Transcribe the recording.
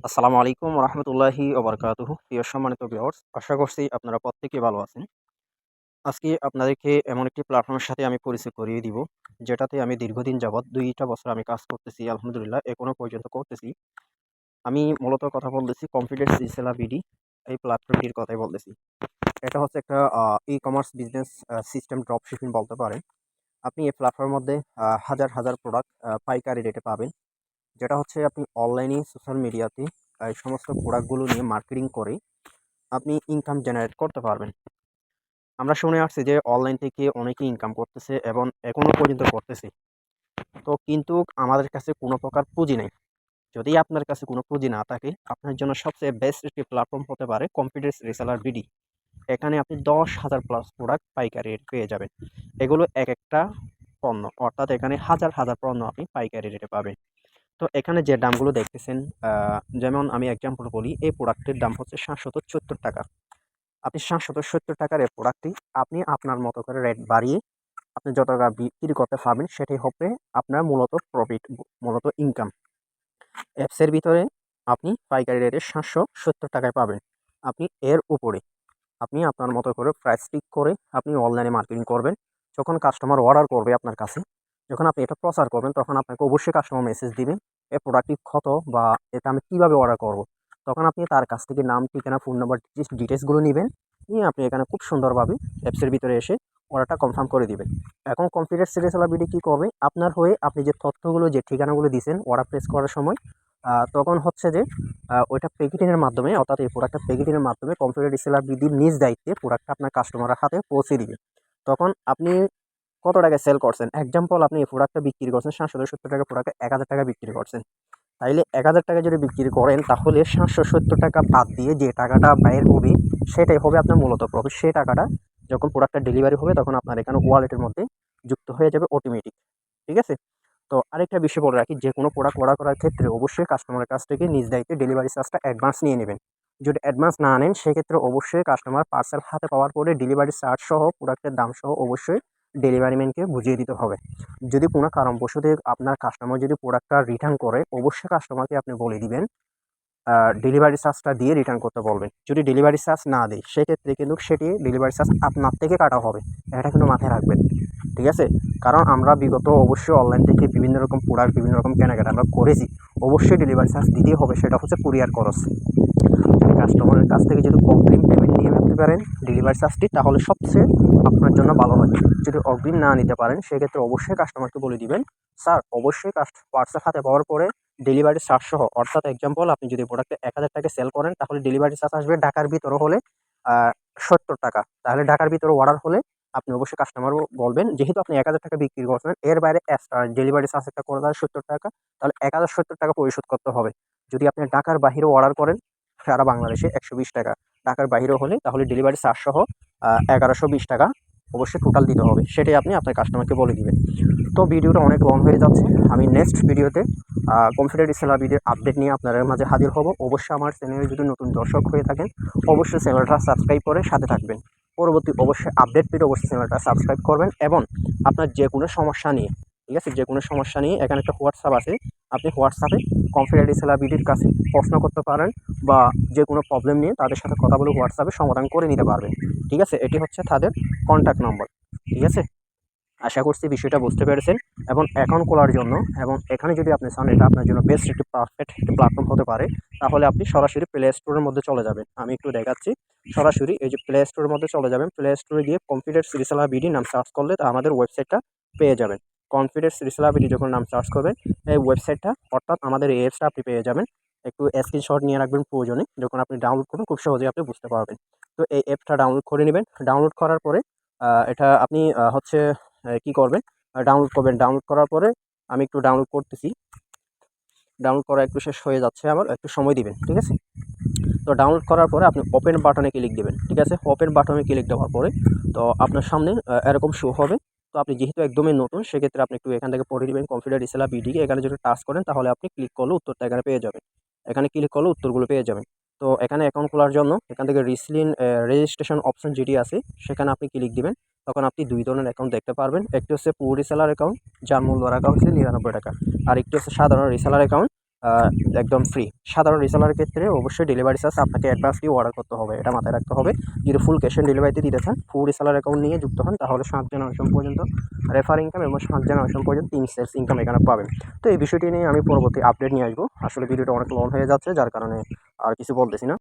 আসসালামু আলাইকুম রহমতুল্লাহি ওবরকাতুহু। প্রিয় সম্মানিত ভিউয়ার্স, আশা করছি আপনারা প্রত্যেকেই ভালো আছেন। আজকে আপনাদেরকে এমন একটি প্ল্যাটফর্মের সাথে আমি পরিচয় করিয়ে দিব, যেটাতে আমি দীর্ঘদিন যাবৎ ২ টা বছর আমি কাজ করতেছি। আলহামদুলিল্লাহ এখনো পর্যন্ত করতেছি। আমি মূলত কথা বলতেছি কনফিডেন্স রিসেলার বিডি এই প্ল্যাটফর্মটির কথাই বলতেছি। এটা হচ্ছে একটা e-commerce business system drop shipping বলতে পারেন। আপনি এই প্ল্যাটফর্মের মধ্যে হাজার প্রোডাক্ট পাইকারি রেটে পাবেন। যেটা হচ্ছে আপনি অনলাইনে সোশ্যাল মিডিয়াতে এই সমস্ত প্রোডাক্টগুলো নিয়ে মার্কেটিং করে আপনি ইনকাম জেনারেট করতে পারবেন। আমরা শুনে আসছি যে অনলাইন থেকে অনেকেই ইনকাম করতেছে এবং এখনো পর্যন্ত করতেছে। তো কিন্তু আমাদের কাছে কোনো প্রকার পুঁজি নেই। যদি আপনার কাছে কোনো পুঁজি না থাকে, আপনার জন্য সবচেয়ে বেস্ট একটি প্ল্যাটফর্ম হতে পারে কনফিডেন্স রিসেলার বিডি। এখানে আপনি ১০,০০০ প্লাস প্রোডাক্ট পাইকারি রেট পেয়ে যাবেন। এগুলো একেকটা পণ্য, অর্থাৎ এখানে হাজার পণ্য আপনি পাইকারি রেটে পাবেন। তো এখানে যে দামগুলো দেখতেছেন, যেমন আমি এক্সাম্পল বলি, এই প্রোডাক্টের দাম হচ্ছে ৳৭৭০। আপনি ৳৭৭০ এই প্রোডাক্টটি আপনি আপনার মতো করে রেট বাড়িয়ে আপনি যত টাকা বিক্রি করতে পারবেন, সেটাই হবে আপনার মূলত প্রফিট, মূলত ইনকাম। অ্যাপসের ভিতরে আপনি পাইকারি রেটে ৳৭৭০ পাবেন। আপনি এর উপরে আপনি আপনার মতো করে প্রাইস ঠিক করে আপনি অনলাইনে মার্কেটিং করবেন। যখন কাস্টমার অর্ডার করবে আপনার কাছে, যখন আপনি এটা প্রচার করবেন, তখন আপনাকে অবশ্যই কাস্টমার মেসেজ দিবে, এই প্রোডাক্টটি কত বা এটা আমি কিভাবে অর্ডার করব। তখন আপনি তার কাছ থেকে নাম, ঠিকানা, ফোন নাম্বার, ডিটেইলসগুলো নিবেন। নিয়ে আপনি এখানে খুব সুন্দরভাবে অ্যাপসের ভিতরে এসে অর্ডারটা কনফার্ম করে দিবেন। এখন কনফিডেন্স রিসেলার বিডি কি করবে? আপনার হয়ে আপনি যে তথ্যগুলো, যে ঠিকানাগুলো দিয়েছেন অর্ডার প্লেস করার সময়, তখন হচ্ছে যে ওইটা প্যাকেটিং এর মাধ্যমে, অর্থাৎ এই প্রোডাক্টটা প্যাকেটিং এর মাধ্যমে কনফিডেন্স রিসেলার বিডির নিজ দায়িত্বে প্রোডাক্টটা আপনার কাস্টমারের হাতে পৌঁছে দিবে। তখন আপনি কত টাকায় সেল করছেন? এক্সাম্পল, আপনি এই প্রোডাক্টটা বিক্রি করছেন ৳৭৭০ প্রোডাক্টে ৳১,০০০ বিক্রি করছেন। তাইলে ৳১,০০০ যদি বিক্রি করেন, তাহলে ৳৭৭০ বাদ দিয়ে যে টাকাটা বাইর হবে, সেটাই হবে আপনার মূলত প্রফিট। সেই টাকাটা যখন প্রোডাক্টটা ডেলিভারি হবে, তখন আপনার এখানে ওয়ালেটের মধ্যে যুক্ত হয়ে যাবে অটোমেটিক। ঠিক আছে? তো আরেকটা বিষয় বলে রাখি, যেকোনো প্রোডাক্ট অর্ডার করার ক্ষেত্রে অবশ্যই কাস্টমারের কাছ থেকে নিজ দায়িত্বে ডেলিভারি চার্জটা অ্যাডভান্স নিয়ে নেবেন। যদি অ্যাডভান্স না নেন, সেক্ষেত্রে অবশ্যই কাস্টমার পার্সেল হাতে পাওয়ার পরে ডেলিভারি চার্জ সহ, প্রোডাক্টের দাম সহ অবশ্যই ডেলিভারি ম্যানকে বুঝিয়ে দিতে হবে। যদি কোনো কারণবশত আপনার কাস্টমার যদি প্রোডাক্টটা রিটার্ন করে, অবশ্যই কাস্টমারকে আপনি বলে দিবেন আ ডেলিভারি চার্জটা দিয়ে রিটার্ন করতে বলবেন। যদি ডেলিভারি চার্জ না দেয়, সেক্ষেত্রে কিন্তু সেটি ডেলিভারি চার্জ আপনার থেকে কাটা হবে। এটা কিন্তু মাথায় রাখবেন। ঠিক আছে? কারণ আমরা বিগত অবশ্যই অনলাইন থেকে বিভিন্ন রকম প্রোডাক্ট, বিভিন্ন রকম কেনাকাটা আমরা করেছি। অবশ্যই ডেলিভারি চার্জ দিতেই হবে, সেটা হচ্ছে কুরিয়ার খরচ। কাস্টমারের কাছ থেকে যদি অগ্রিম পেমেন্ট নিয়ে নিতে পারেন ডেলিভারি চার্জটি, তাহলে সবচেয়ে আপনার জন্য ভালো হয়। যদি অগ্রিম না নিতে পারেন, সেক্ষেত্রে অবশ্যই কাস্টমারকে বলে দিবেন, স্যার অবশ্যই পার্সেল হাতে পাওয়ার পরে ডেলিভারি চার্জ সহ, অর্থাৎ এক্সাম্পল, আপনি যদি প্রোডাক্টটা ৳১,০০০ সেল করেন, তাহলে ডেলিভারি চার্জ আসবে ঢাকার ভিতরে হলে আ ৳৭০। তাহলে ঢাকার ভিতরে অর্ডার হলে আপনি অবশ্যই কাস্টমারও বলবেন, যেহেতু আপনি ৳১,০০০ বিক্রি করছেন, এর বাইরে এক্সট্রা ডেলিভারি চার্জ একটা করে দেয় ৳৭০, তাহলে ৳১,০৭০ পরিশোধ করতে হবে। যদি আপনি ঢাকার বাহিরেও অর্ডার করেন, সারা বাংলাদেশে ৳১২০। ঢাকার বাইরেও হলে তাহলে ডেলিভারি চার্জ সহ ৳১,১২০ অবশ্যই টোটাল দিতে হবে। সেটাই আপনি আপনার কাস্টমারকে বলে দিবেন। তো ভিডিওটা অনেক লং হয়ে যাচ্ছে। আমি নেক্সট ভিডিওতে কনফিডেন্ট রিসেলার বিডির আপডেট নিয়ে আপনাদের মাঝে হাজির হব। অবশ্যই আমার চ্যানেলে যদি নতুন দর্শক হয়ে থাকেন, অবশ্যই চ্যানেলটা সাবস্ক্রাইব করে সাথে থাকবেন। পরবর্তী অবশ্যই আপডেট পেতে অবশ্যই চ্যানেলটা সাবস্ক্রাইব করবেন, এবং আপনার যেকোনো সমস্যা নিয়ে, ঠিক আছে? যেকোনো সমস্যা নিয়ে এখানে একটা হোয়াটসঅ্যাপ আছে। আপনি হোয়াটসঅ্যাপে কনফিডেন্ট রিসেলার বিডির কাছে প্রশ্ন করতে পারেন, বা যেকোনো প্রবলেম নিয়ে তাদের সাথে কথা বলে হোয়াটসঅ্যাপে সমাধান করে নিতে পারবেন। ঠিক আছে? এটি হচ্ছে তাদের কন্ট্যাক্ট নম্বর। ঠিক আছে? আশা করছি বিষয়টা বুঝতে পেরেছেন। এবং অ্যাকাউন্ট খোলার জন্য, এবং এখানে যদি আপনি চান এটা আপনার জন্য বেস্ট একটি পারফেক্ট একটি প্ল্যাটফর্ম হতে পারে, তাহলে আপনি সরাসরি প্লে স্টোরের মধ্যে চলে যাবেন। আমি একটু দেখাচ্ছি। সরাসরি এই যে প্লে স্টোরের মধ্যে চলে যাবেন। প্লে স্টোরে গিয়ে কনফিডেন্স রিসেলার বিডি নাম সার্চ করলে তা আমাদের ওয়েবসাইটটা পেয়ে যাবেন। কনফিডেন্স রিসেলার বিডি যখন নাম সার্চ করবেন, এই ওয়েবসাইটটা, অর্থাৎ আমাদের এই অ্যাপসটা আপনি পেয়ে যাবেন। একটু স্ক্রিনশট নিয়ে রাখবেন প্রয়োজনে। যখন আপনি ডাউনলোড করবেন, খুব সহজেই আপনি বুঝতে পারবেন। তো এই অ্যাপটা ডাউনলোড করে নিবেন। ডাউনলোড করার পরে এটা আপনি হচ্ছে কি করবেন, ডাউনলোড করবেন। ডাউনলোড করার পরে আমি একটু ডাউনলোড করতেছি। ডাউনলোড করা একটু শেষ হয়ে যাচ্ছে আমার, একটু সময় দিবেন। ঠিক আছে? তো ডাউনলোড করার পরে আপনি ওপেন বাটনে ক্লিক দিবেন। ঠিক আছে? ওপেন বাটনে ক্লিক দেওয়ার পরে তো আপনার সামনে এরকম শো হবে। তো আপনি যেহেতু একদমই নতুন, সেক্ষেত্রে আপনি একটু এখান থেকে পড়ে দিবেন কনফিডেন্ট রিসেলার বিডি। এখানে যদি টাচ করেন, তাহলে আপনি ক্লিক করলে উত্তরটা এখানে পেয়ে যাবেন। এখানে ক্লিক করলে উত্তরগুলো পেয়ে যাবেন। তো এখানে অ্যাকাউন্ট খোলার জন্য এখান থেকে রেজিস্ট্রেশন অপশন যেটি আছে, সেখানে আপনি ক্লিক দিবেন। তখন আপনি ২ ধরনের অ্যাকাউন্ট দেখতে পারবেন। একটি হচ্ছে প্রো রিসেলার অ্যাকাউন্ট, যার মূল্য রাখা হচ্ছে ৳৯৯। আর একটি হচ্ছে সাধারণ রিসেলার অ্যাকাউন্ট, একদম ফ্রি। সাধারণ রিসেলারের ক্ষেত্রে অবশ্যই ডেলিভারি চার্জ আপনাকে অ্যাডভান্স দিয়ে অর্ডার করতে হবে। এটা মাথায় রাখতে হবে। যদি ফুল ক্যাশ অন ডেলিভারিতে দিতে চান, ফুল রিসেলার অ্যাকাউন্ট নিয়ে যুক্ত হন, তাহলে 7 জেনারেশন পর্যন্ত রেফার ইনকাম এবং 7 জেনারেশন পর্যন্ত 3 সেলস ইনকাম এখানে পাবেন। তো এই বিষয়টি নিয়ে আমি পরবর্তী আপডেট নিয়ে আসবো। আসলে ভিডিওটা অনেক লং হয়ে যাচ্ছে, যার কারণে আর কিছু বলতেছি না।